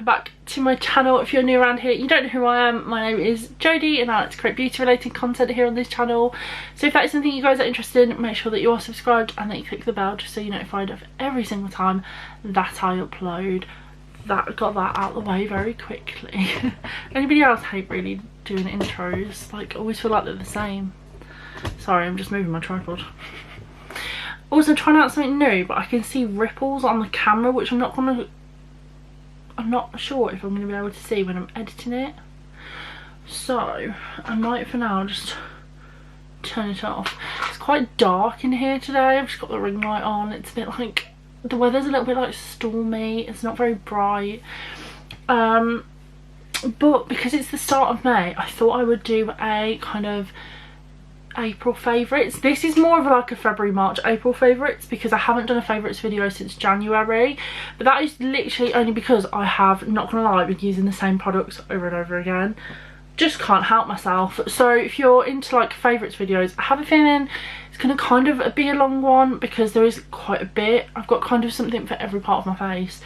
welcome back to my channel. If you're new around here, you don't know who I am. My name is Jodie and I like to create beauty related content here on this channel. So if that is something you guys are interested in, make sure that you are subscribed and that you click the bell just so you're notified of every single time that I upload. That got that out of the way very quickly. Anybody else hate really doing intros? Like, always feel like they're the same. Sorry, I'm just moving my tripod. Also trying out something new, but I can see ripples on the camera, which I'm not sure if I'm going to be able to see when I'm editing it. So I might for now just turn it off. It's quite dark in here today. I've just got the ring light on. It's a bit like, the weather's a little bit like stormy. It's not very bright. But because it's the start of May, I thought I would do a kind of April favourites. This is more of like a February, March, April favourites because I haven't done a favourites video since January, but that is literally only because I have, not gonna lie, been using the same products over and over again. Just can't help myself. So if you're into like favourites videos, I have a feeling it's gonna kind of be a long one because there is quite a bit. I've got kind of something for every part of my face,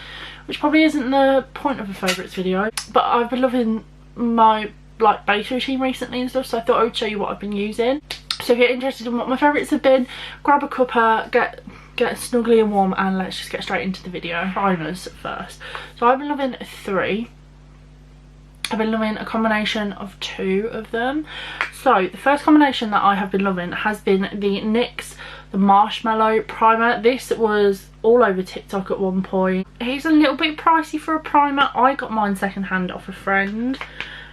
which probably isn't the point of a favourites video, but I've been loving my like base routine recently and stuff, so I thought I would show you what I've been using. So if you're interested in what my favourites have been, grab a cuppa, get snuggly and warm, and let's just get straight into the video. Primers first. So I've been loving 3. I've been loving a combination of 2 of them. So the first combination that I have been loving has been the NYX the Marshmallow Primer. This was all over TikTok at one point. It's a little bit pricey for a primer. I got mine secondhand off a friend.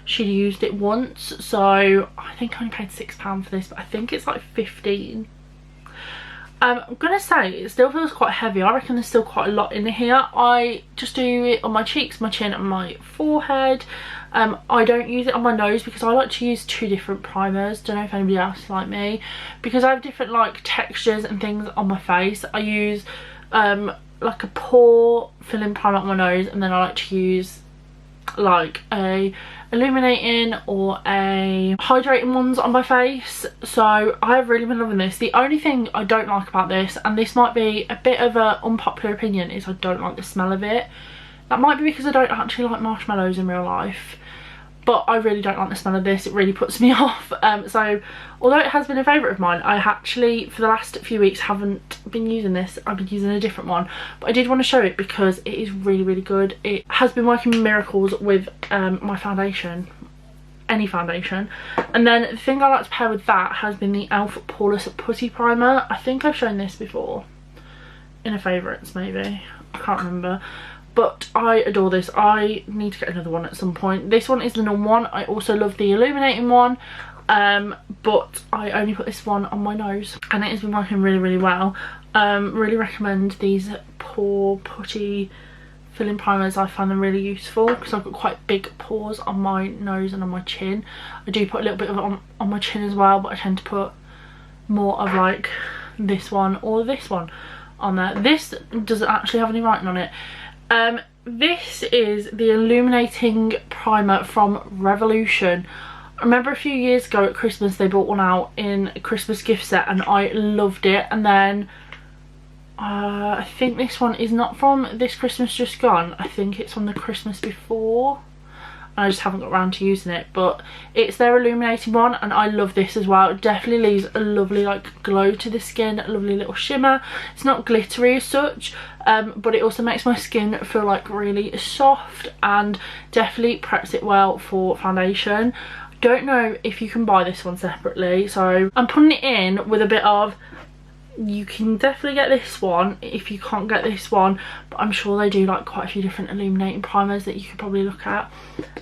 She used it once, so I think I only paid £6 for this, but I think it's like 15. I'm gonna say it still feels quite heavy. I reckon there's still quite a lot in here. I just do it on my cheeks, my chin and my forehead. I don't use it on my nose because I like to use 2 different primers. Don't know if anybody else is like me, because I have different like textures and things on my face. I use like a pore filling primer on my nose, and then I like to use like a illuminating or a hydrating ones on my face. So I've really been loving this. The only thing I don't like about this, and this might be a bit of an unpopular opinion, is I don't like the smell of it. That might be because I don't actually like marshmallows in real life, but I really don't like the smell of this. It really puts me off. So although it has been a favourite of mine, I actually for the last few weeks haven't been using this. I've been using a different one, but I did want to show it because it is really, really good. It has been working miracles with my foundation, any foundation. And then the thing I like to pair with that has been the e.l.f. Poreless Putty Primer. I think I've shown this before in a favourites maybe, I can't remember. But I adore this. I need to get another one at some point. This one is the normal one. I also love the illuminating one, but I only put this one on my nose and it has been working really, really well. Really recommend these pore putty filling primers. I find them really useful because I've got quite big pores on my nose and on my chin. I do put a little bit of it on my chin as well, but I tend to put more of like this one or this one on there. This doesn't actually have any writing on it. This is the illuminating primer from Revolution. I remember a few years ago at Christmas they brought one out in a Christmas gift set and I loved it, and then I think this one is not from this Christmas just gone. I think it's from the Christmas before. I just haven't got around to using it, but it's their illuminating one and I love this as well. It definitely leaves a lovely like glow to the skin, a lovely little shimmer. It's not glittery as such, but it also makes my skin feel like really soft and definitely preps it well for foundation. Don't know if you can buy this one separately, so I'm putting it in with a bit of, you can definitely get this one if you can't get this one, but I'm sure they do like quite a few different illuminating primers that you could probably look at.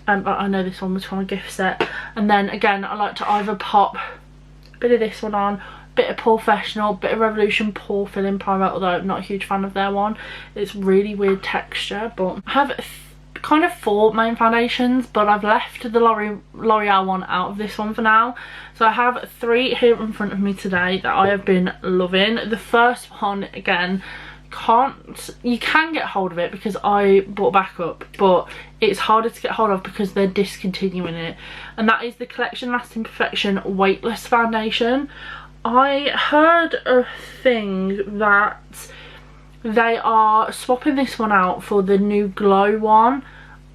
But I know this one was from a gift set. And then again, I like to either pop a bit of this one on, bit of Professional, bit of Revolution pore filling primer, although I'm not a huge fan of their one. It's really weird texture. But I have kind of 4 main foundations, but I've left the L'Oreal one out of this one for now. So I have 3 here in front of me today that I have been loving. The first one, again, you can get hold of it because I bought backup, but it's harder to get hold of because they're discontinuing it, and that is the Collection Lasting Perfection Weightless Foundation. I heard a thing that they are swapping this one out for the new Glow one.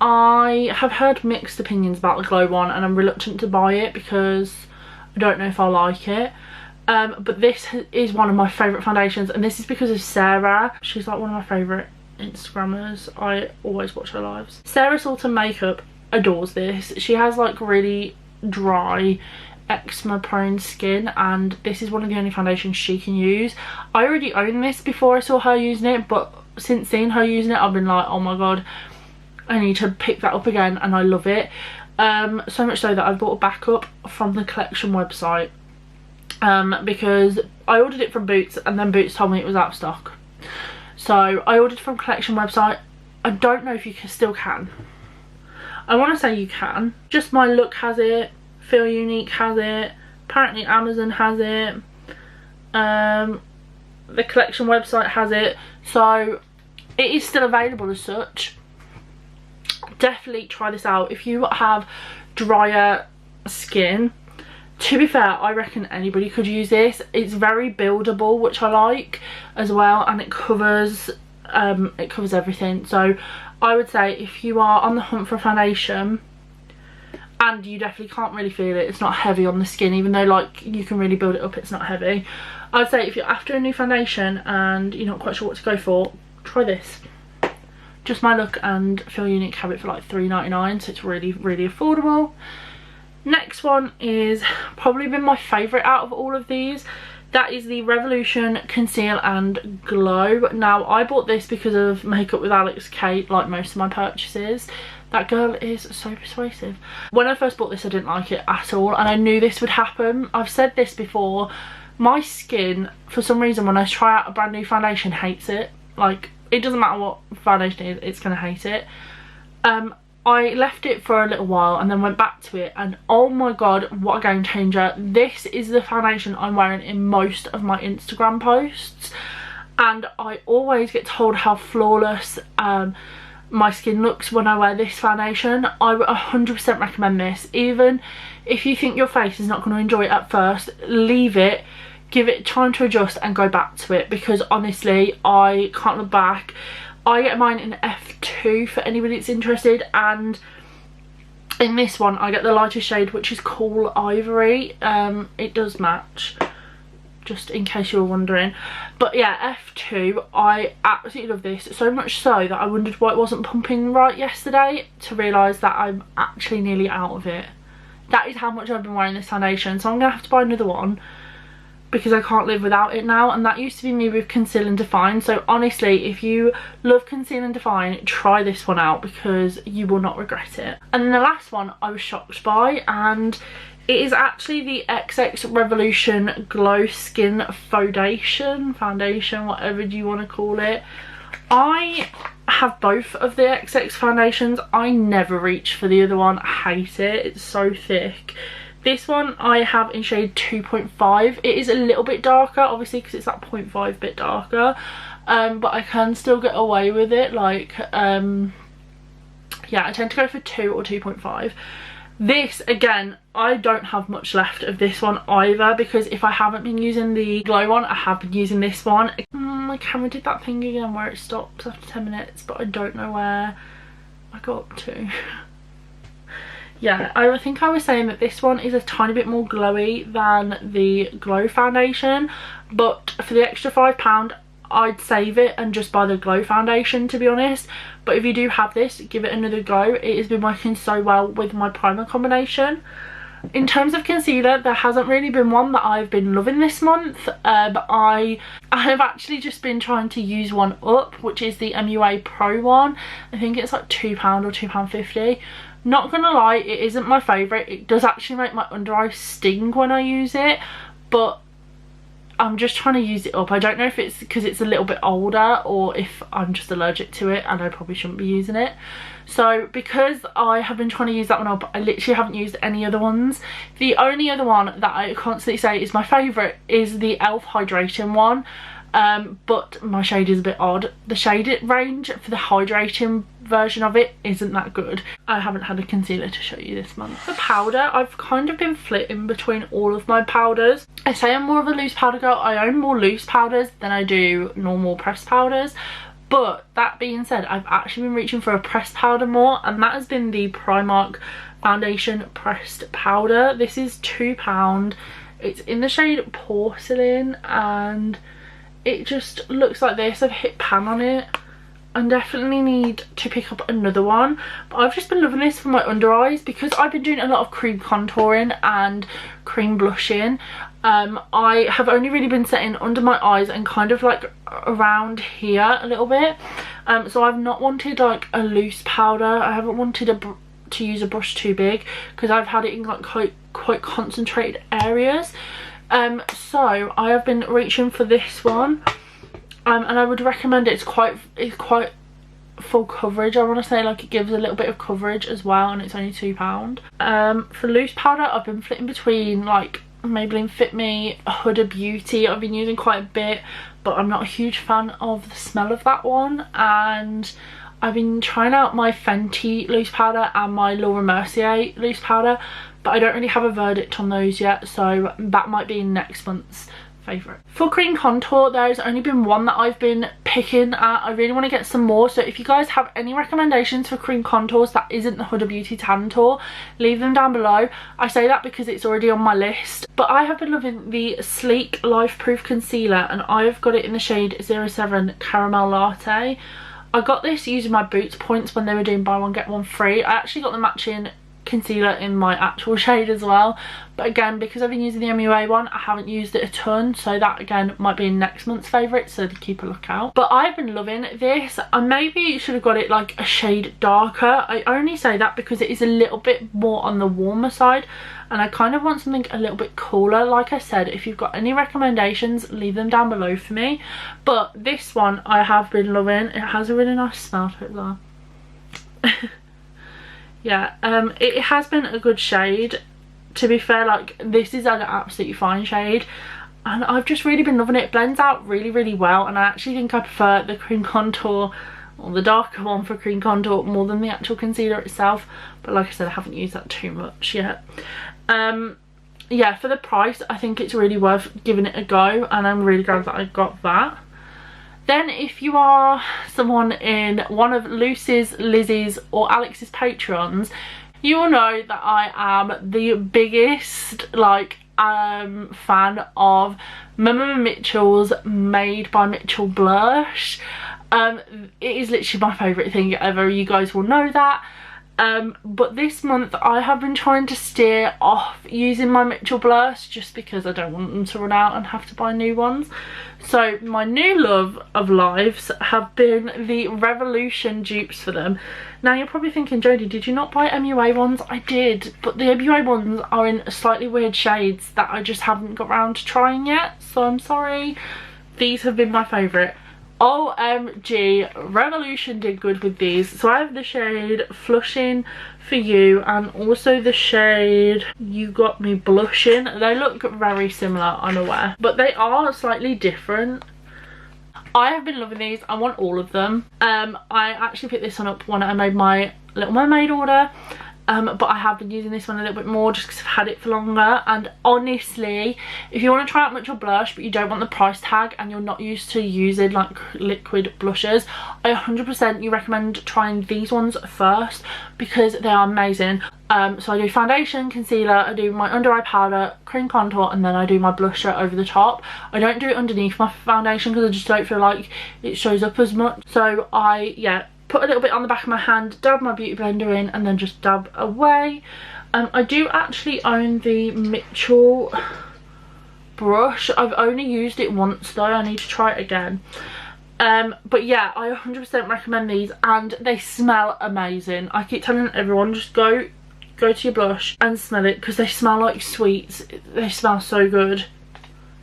I have heard mixed opinions about the glow one, and I'm reluctant to buy it because I don't know if I like it. But this is one of my favourite foundations, and this is because of Sarah. She's like one of my favourite Instagrammers. I always watch her lives. Sarah Salton Makeup adores this. She has like really dry, eczema prone skin, and this is one of the only foundations she can use. I already owned this before I saw her using it, but since seeing her using it I've been like, oh my god, I need to pick that up again, and I love it. So much so that I bought a backup from the collection website, because I ordered it from Boots and then Boots told me it was out of stock. So I ordered from collection website. I don't know if you still can. I want to say you can. Just My Look has it, Feel Unique has it, apparently Amazon has it, the collection website has it, so it is still available as such. Definitely try this out if you have drier skin. To be fair, I reckon anybody could use this. It's very buildable, which I like as well, and it covers everything. So I would say if you are on the hunt for a foundation and you definitely can't really feel it, it's not heavy on the skin, even though like you can really build it up, it's not heavy. I'd say if you're after a new foundation and you're not quite sure what to go for, try this. Just My Look and Feel Unique have it for like $3.99, so it's really, really affordable. Next one is probably been my favourite out of all of these. That is the Revolution Conceal and Glow. Now, I bought this because of Makeup with Alex Kate, like most of my purchases. That girl is so persuasive. When I first bought this, I didn't like it at all, and I knew this would happen. I've said this before. My skin, for some reason, when I try out a brand new foundation, hates it. Like, it doesn't matter what foundation it is, it's going to hate it. I left it for a little while and then went back to it, and oh my god, what a game changer. This is the foundation I'm wearing in most of my Instagram posts, and I always get told how flawless my skin looks when I wear this foundation. I would 100% recommend this. Even if you think your face is not going to enjoy it at first, leave it, give it time to adjust and go back to it, because honestly I can't look back. I get mine in F2 for anybody that's interested, and in this one I get the lighter shade, which is Cool Ivory. It does match, just in case you were wondering. But yeah, F2, I absolutely love this, so much so that I wondered why it wasn't pumping right yesterday, to realise that I'm actually nearly out of it. That is how much I've been wearing this foundation, so I'm going to have to buy another one because I can't live without it now. And that used to be me with Conceal and Define. So honestly, if you love Conceal and Define, try this one out because you will not regret it. And then the last one I was shocked by, and it is actually the XX Revolution Glow Skin Foundation, whatever you want to call it. I have both of the XX foundations. I never reach for the other one. I hate it. It's so thick. This one I have in shade 2.5. It is a little bit darker, obviously, because it's that 0.5 bit darker. But I can still get away with it. Like, yeah, I tend to go for 2 or 2.5. This, again, I don't have much left of this one either, because if I haven't been using the glow one, I have been using this one. My camera did that thing again where it stops after 10 minutes, but I don't know where I got up to. Yeah, I think I was saying that this one is a tiny bit more glowy than the Glow foundation, but for the extra £5 I'd save it and just buy the Glow foundation, to be honest. But if you do have this, give it another go. It has been working so well with my primer combination. In terms of concealer, there hasn't really been one that I've been loving this month. But I have actually just been trying to use one up, which is the MUA Pro one. I think it's like £2 or £2.50. Not gonna lie, it isn't my favourite. It does actually make my under eye sting when I use it, but I'm just trying to use it up. I don't know if it's because it's a little bit older or if I'm just allergic to it and I probably shouldn't be using it. So because I have been trying to use that one up, I literally haven't used any other ones. The only other one that I constantly say is my favourite is the e.l.f. Hydrating one. But my shade is a bit odd. The shade range for the hydrating version of it isn't that good. I haven't had a concealer to show you this month. For powder, I've kind of been flitting between all of my powders. I say I'm more of a loose powder girl. I own more loose powders than I do normal pressed powders, But that being said, I've actually been reaching for a pressed powder more, and that has been the Primark foundation pressed powder. This is £2. It's in the shade Porcelain, and it just looks like this. I've hit pan on it. I definitely need to pick up another one, but I've just been loving this for my under eyes because I've been doing a lot of cream contouring and cream blushing. I have only really been setting under my eyes and kind of like around here a little bit, so I've not wanted like a loose powder. I haven't wanted to use a brush too big because I've had it in like quite concentrated areas. So I have been reaching for this one, and I would recommend it. It's quite full coverage. I want to say, like, it gives a little bit of coverage as well, and it's only £2. For loose powder, I've been flitting between like Maybelline Fit Me, Huda Beauty. I've been using quite a bit, but I'm not a huge fan of the smell of that one. And I've been trying out my Fenty loose powder and my Laura Mercier loose powder, but I don't really have a verdict on those yet, so that might be next month's favourite. For cream contour, there's only been one that I've been picking at. I really want to get some more, so if you guys have any recommendations for cream contours that isn't the Huda Beauty Tantour, leave them down below. I say that because it's already on my list, but I have been loving the Sleek Life Proof Concealer, and I've got it in the shade 07 Caramel Latte. I got this using my Boots points when they were doing buy one get one free. I actually got the matching concealer in my actual shade as well, but again, because I've been using the MUA one, I haven't used it a ton, so that again might be next month's favourite, so to keep a lookout. But I've been loving this. I maybe should have got it like a shade darker. I only say that because it is a little bit more on the warmer side, and I kind of want something a little bit cooler. Like I said, if you've got any recommendations, leave them down below for me. But this one I have been loving. It has a really nice smell to it though. Yeah, it has been a good shade. To be fair, like, this is an absolutely fine shade, and I've just really been loving it. It blends out really well, and I actually think I prefer the cream contour, or the darker one for cream contour, more than the actual concealer itself. But like I said, I haven't used that too much yet. Yeah, for the price, I think it's really worth giving it a go, and I'm really glad that I got that. Then if you are someone in one of Lucy's, Lizzie's or Alex's Patreons, you will know that I am the biggest like fan of Mama Mitchell's Made by Mitchell blush. It is literally my favourite thing ever, you guys will know that. But this month I have been trying to steer off using my Mitchell blush just because I don't want them to run out and have to buy new ones. So my new love of lives have been the Revolution dupes for them. Now you're probably thinking, Jodie, did you not buy MUA ones? I did, but the MUA ones are in slightly weird shades that I just haven't got around to trying yet, so I'm sorry. These have been my favourite. OMG, Revolution did good with these. So I have the shade Flushing For You and also the shade You Got Me Blushing. They look very similar, I'm aware, but they are slightly different. I have been loving these. I want all of them. I actually picked this one up when I made my Little Mermaid order. But I have been using this one a little bit more just because I've had it for longer. And honestly, if you want to try out Mitchell blush but you don't want the price tag and you're not used to using like liquid blushes, I 100% recommend trying these ones first because they are amazing. So I do foundation, concealer, I do my under eye powder, cream contour, and then I do my blusher over the top. I don't do it underneath my foundation because I just don't feel like it shows up as much. So I put a little bit on the back of my hand, dab my beauty blender in, and then just dab away. I do actually own the Mitchell brush. I've only used it once though, I need to try it again. But yeah, I 100% recommend these, and they smell amazing. I keep telling everyone, just go to your blush and smell it because they smell like sweets. They smell so good.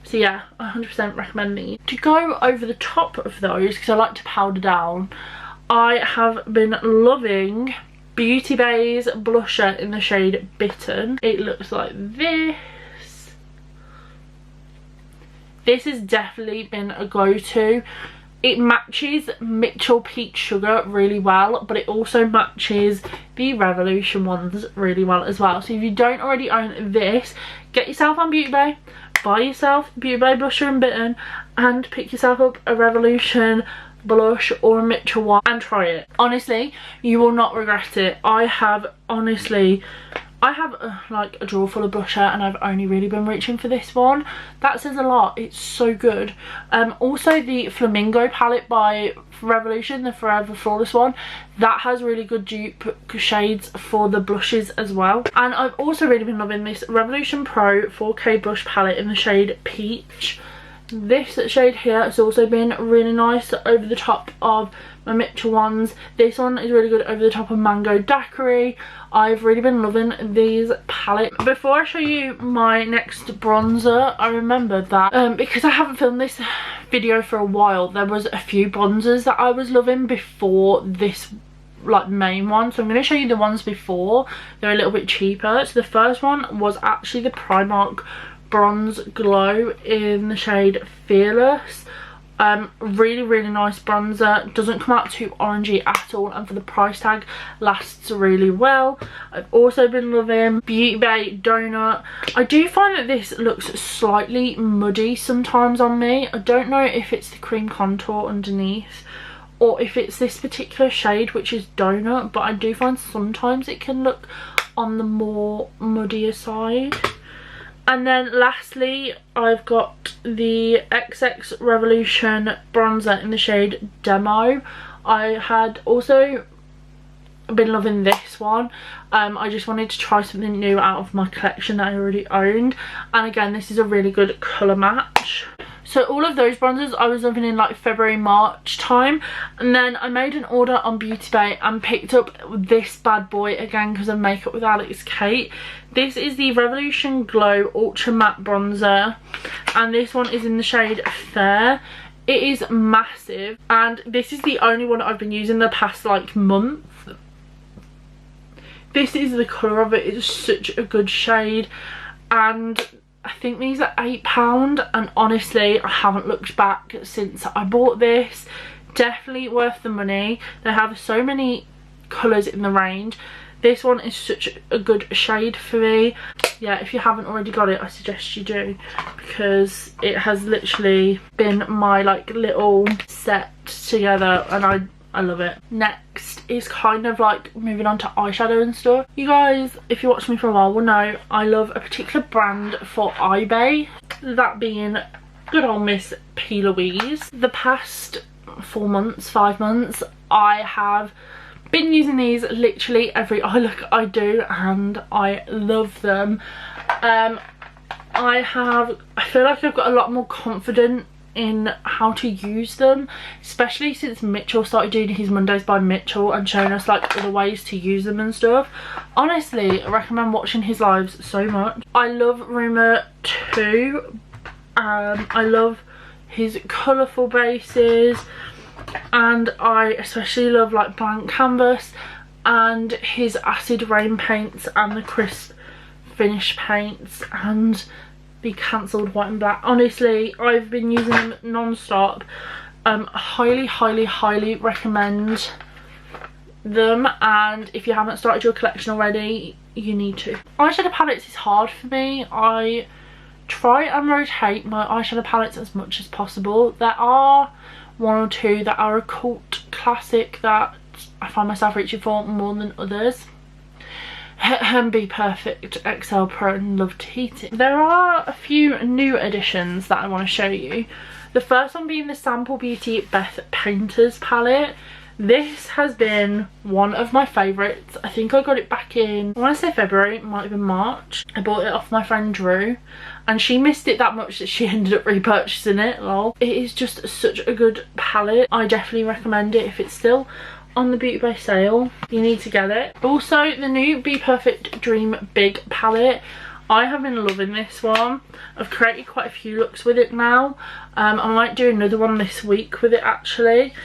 So yeah, I 100% recommend these. To go over the top of those, because I like to powder down, I have been loving Beauty Bay's blusher in the shade Bitten. It looks like this. This has definitely been a go-to. It matches Mitchell Peach Sugar really well, but it also matches the Revolution ones really well as well. So if you don't already own this, get yourself on Beauty Bay, buy yourself Beauty Bay blusher in Bitten, and pick yourself up a Revolution blush or a Mitchell one and try it. Honestly, you will not regret it. I have like a drawer full of blusher and I've only really been reaching for this one. That says a lot. It's so good. Also the Flamingo palette by Revolution, the Forever Flawless one, that has really good dupe shades for the blushes as well. And I've also really been loving this Revolution Pro 4K blush palette in the shade Peach. This shade here has also been really nice over the top of my Mitchell ones. This one is really good over the top of Mango Daiquiri. I've really been loving these palettes. Before I show you my next bronzer, I remembered that because I haven't filmed this video for a while, there was a few bronzers that I was loving before this like main one, so I'm going to show you the ones before. They're a little bit cheaper. So the first one was actually the Primark Bronze Glow in the shade Fearless. Really nice bronzer, doesn't come out too orangey at all, and for the price tag lasts really well. I've also been loving Beauty Bay Donut. I do find that this looks slightly muddy sometimes on me. I don't know if it's the cream contour underneath or if it's this particular shade, which is Donut, but I do find sometimes it can look on the more muddier side. And then lastly, I've got the XX Revolution bronzer in the shade Demo. I had also been loving this one. I just wanted to try something new out of my collection that I already owned. And again, this is a really good colour match. So all of those bronzers I was loving in like February, March time. And then I made an order on Beauty Bay and picked up this bad boy again because of Makeup with Alex Kate. This is the Revolution Glow Ultra Matte Bronzer. And this one is in the shade Fair. It is massive. And this is the only one I've been using the past like month. This is the colour of it. It's such a good shade. And I think these are £8, and honestly I haven't looked back since I bought this. Definitely worth the money. They have so many colours in the range. This one is such a good shade for me. Yeah, if you haven't already got it, I suggest you do, because it has literally been my like little set together and I love it. Next is kind of like moving on to eyeshadow and stuff. You guys, if you watch me for a while, will know I love a particular brand for eye bay, that being good old Miss P. Louise. The past 4 months, 5 months, I have been using these literally every eye look I do, and I love them. I feel like I've got a lot more confidence in how to use them, especially since Mitchell started doing his Mondays by Mitchell and showing us like other ways to use them and stuff. Honestly, I recommend watching his lives so much. I love Rumour 2. I love his colourful bases, and I especially love like Blank Canvas and his acid rain paints and the crisp finish paints and the cancelled white and black. Honestly, I've been using them non-stop. Highly recommend them, and if you haven't started your collection already, you need to. Eyeshadow palettes is hard for me. I try and rotate my eyeshadow palettes as much as possible. There are one or two that are a cult classic that I find myself reaching for more than others. Be Perfect XL Pro and Love to Heat It. There are a few new additions that I want to show you. The first one being the Sample Beauty Beth Painters palette. This has been one of my favourites. I think I got it back in, I want to say February, it might have been March. I bought it off my friend Drew, and she missed it that much that she ended up repurchasing it, lol. It is just such a good palette. I definitely recommend it. If it's still on the Beauty Bay sale, you need to get it. Also, the new Be Perfect Dream Big palette. I have been loving this one. I've created quite a few looks with it now. I might do another one this week with it actually.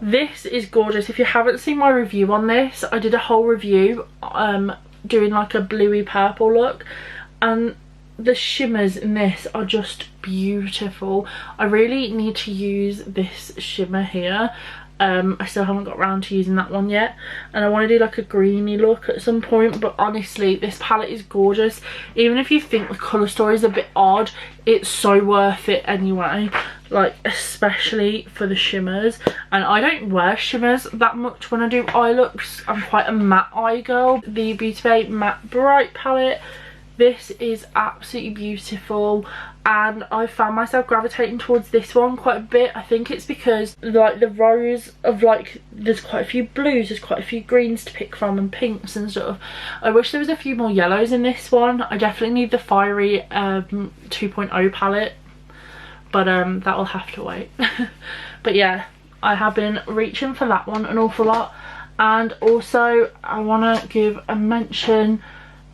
This is gorgeous. If you haven't seen my review on this, I did a whole review doing like a bluey purple look, and the shimmers in this are just beautiful. I really need to use this shimmer here. I still haven't got around to using that one yet, and I want to do like a greeny look at some point. But honestly, this palette is gorgeous. Even if you think the colour story is a bit odd, it's so worth it anyway. like especially for the shimmers, and I don't wear shimmers that much when I do eye looks. I'm quite a matte eye girl. The Beauty Bay Matte Bright palette, this is absolutely beautiful, and I found myself gravitating towards this one quite a bit. I think it's because like the rows of like, there's quite a few blues, there's quite a few greens to pick from and pinks and stuff. I wish there was a few more yellows in this one. I definitely need the Fiery 2.0 palette, but that'll have to wait. But yeah, I have been reaching for that one an awful lot. And also I want to give a mention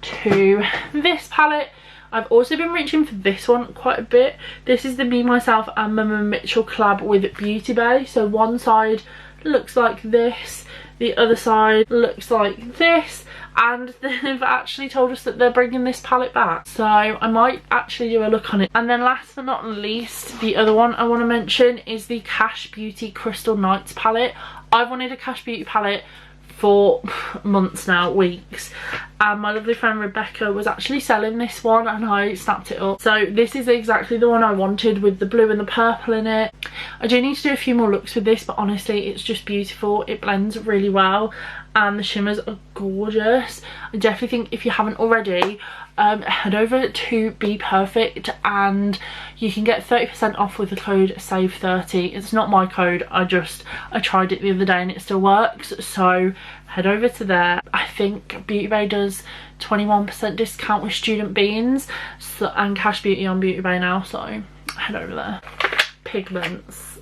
to this palette. I've also been reaching for this one quite a bit. This is the Me, Myself and Mama Mitchell collab with Beauty Bay. So one side looks like this, the other side looks like this, and they've actually told us that they're bringing this palette back, so I might actually do a look on it. And then last but not least, the other one I want to mention is the Cash Beauty Crystal Nights palette. I've wanted a Cash Beauty palette for months now, weeks, and my lovely friend Rebecca was actually selling this one and I snapped it up. So this is exactly the one I wanted, with the blue and the purple in it. I do need to do a few more looks with this, but honestly it's just beautiful. It blends really well and the shimmers are gorgeous. I definitely think if you haven't already, head over to Be Perfect and you can get 30% off with the code SAVE30. It's not my code, I tried it the other day and it still works, so head over to there. I think Beauty Bay does 21% discount with student beans, so, and Cash Beauty on Beauty Bay now, so head over there. Pigments,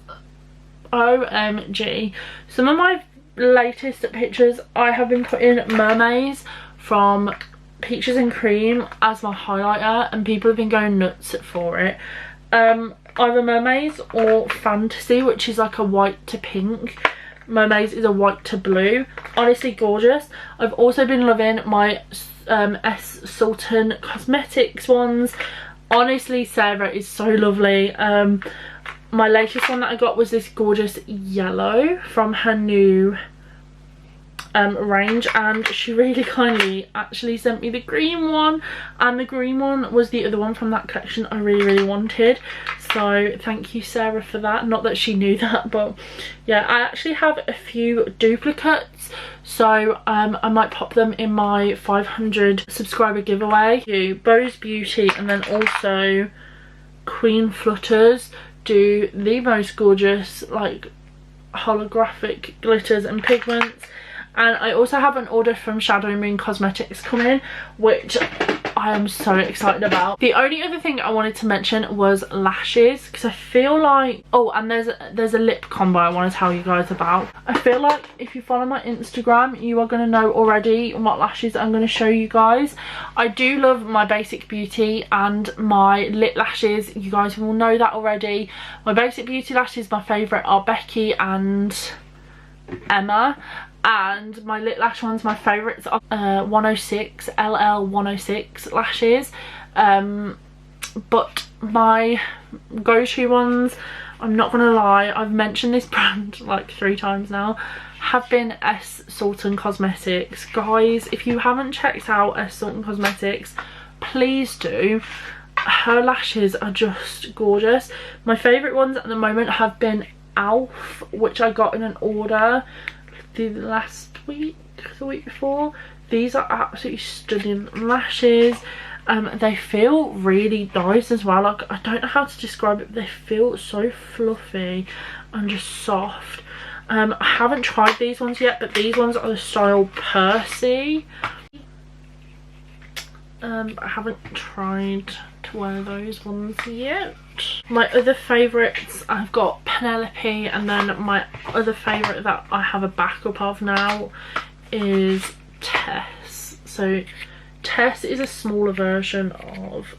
OMG. Some of my latest pictures, I have been putting Mermaids from Peaches and Cream as my highlighter and people have been going nuts for it. Either Mermaids or Fantasy, which is like a white to pink. Mermaids is a white to blue. Honestly gorgeous. I've also been loving my S. Sultan Cosmetics ones. Honestly Sarah is so lovely. My latest one that I got was this gorgeous yellow from her new range, and she really kindly actually sent me the green one, and the green one was the other one from that collection I really wanted, so thank you Sarah for that. Not that she knew that, but yeah, I actually have a few duplicates, so I might pop them in my 500 subscriber giveaway. Bose Beauty and then also Queen Flutters do the most gorgeous like holographic glitters and pigments, and I also have an order from Shadow Moon Cosmetics coming, which I am so excited about. The only other thing I wanted to mention was lashes, because I feel like, oh, and there's a lip combo I want to tell you guys about. I feel like if you follow my Instagram you are going to know already what lashes I'm going to show you guys. I do love my Basic Beauty and my lip lashes, you guys will know that already. My Basic Beauty lashes, my favourite are Becky and Emma, and my lip lash ones, my favourites are 106 LL 106 lashes, but my go-to ones, I'm not gonna lie, I've mentioned this brand like 3 times now, have been S. Sultan Cosmetics. Guys, if you haven't checked out S. Sultan Cosmetics, please do. Her lashes are just gorgeous. My favourite ones at the moment have been Alf, which I got in an order the last week, the week before. These are absolutely stunning lashes. They feel really nice as well. Like, I don't know how to describe it, but they feel so fluffy and just soft. I haven't tried these ones yet, but these ones are the style Percy. I haven't tried to wear those ones yet. My other favourites, I've got Penelope, and then my other favourite that I have a backup of now is Tess. So Tess is a smaller version of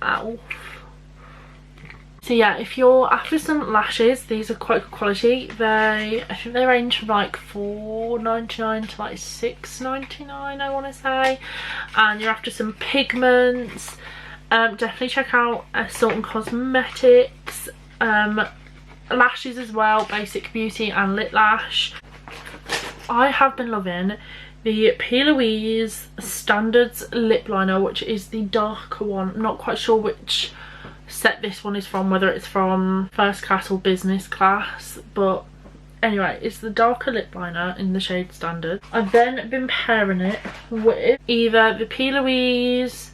Alf. So yeah, if you're after some lashes, these are quite good quality. I think they range from like $4.99 to like $6.99, I want to say. And you're after some pigments, definitely check out Sultan Cosmetics. Lashes as well, Basic Beauty and Lit Lash. I have been loving the P. Louise Standards lip liner, which is the darker one. I'm not quite sure which set this one is from, whether it's from first class or business class. But anyway, it's the darker lip liner in the shade Standard. I've then been pairing it with either the P. Louise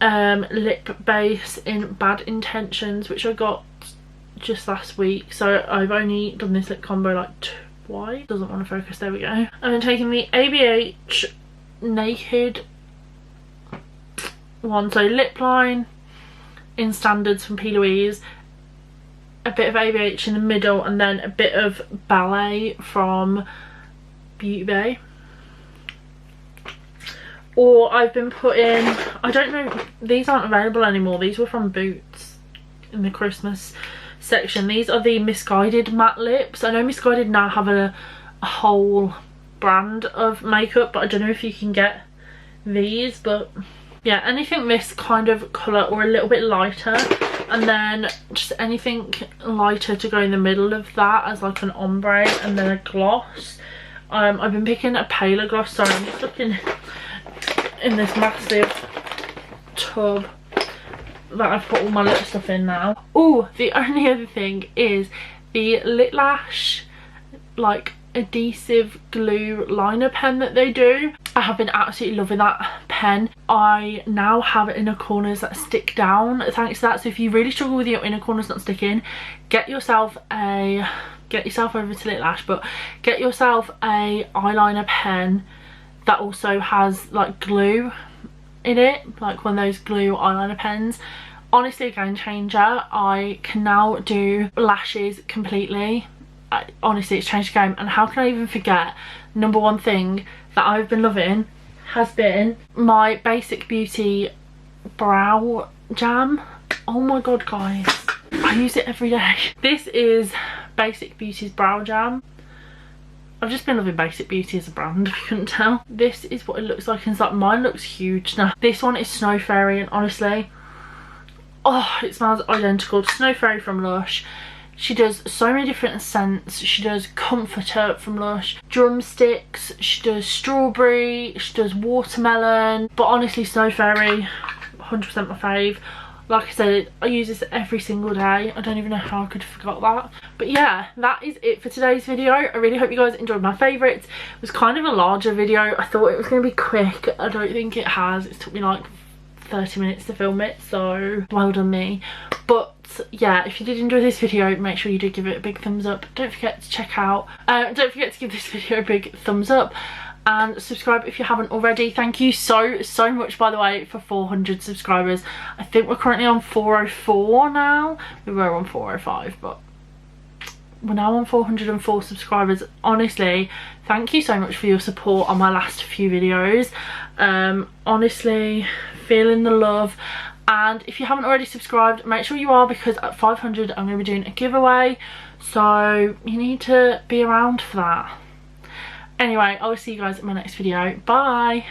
lip base in Bad Intentions, which I got just last week, so I've only done this lip combo like twice. Doesn't want to focus, there we go. And then taking the ABH Naked one, so lip line in Standards from P. Louise, a bit of ABH in the middle, and then a bit of Ballet from Beauty Bay. Or I've been putting, I don't know, these aren't available anymore, these were from Boots in the Christmas section. These are the Misguided matte lips. I know Misguided now have a whole brand of makeup, but I don't know if you can get these. But yeah, anything this kind of colour or a little bit lighter, and then just anything lighter to go in the middle of that as like an ombre, and then a gloss. I've been picking a paler gloss. Sorry, I'm just looking in this massive tub that I've put all my lip stuff in now. Oh, the only other thing is the Lit Lash like adhesive glue liner pen that they do. I have been absolutely loving that pen. I now have inner corners that stick down thanks to that. So if you really struggle with your inner corners not sticking, get yourself over to Lit Lash, but get yourself a eyeliner pen that also has like glue in it, like one of those glue eyeliner pens. Honestly, a game changer. I can now do lashes completely. Honestly, it's changed the game. And how can I even forget, number one thing that I've been loving has been my Basic Beauty brow jam. Oh my god, guys, I use it every day. This is Basic Beauty's brow jam. I've just been loving Basic Beauty as a brand, if you couldn't tell. This is what it looks like inside. Mine looks huge now. This one is Snow Fairy, and honestly, oh, it smells identical to Snow Fairy from Lush. She does so many different scents. She does Comforter from Lush, Drumsticks, she does Strawberry, she does Watermelon. But honestly, Snow Fairy, 100% my fave. Like I said, I use this every single day. I don't even know how I could have forgot that. But yeah, that is it for today's video. I really hope you guys enjoyed my favourites. It was kind of a larger video. I thought it was going to be quick. I don't think it has. It took me like 30 minutes to film it, so well done me. But yeah, if you did enjoy this video, make sure you do give it a big thumbs up. Don't forget to check out, don't forget to give this video a big thumbs up. And subscribe if you haven't already. Thank you so much, by the way, for 400 subscribers. I think we're currently on 404 now. We were on 405, but we're now on 404 subscribers. Honestly, thank you so much for your support on my last few videos. Honestly, feeling the love. And if you haven't already subscribed, make sure you are, because at 500 I'm going to be doing a giveaway. So you need to be around for that. Anyway, I will see you guys in my next video. Bye!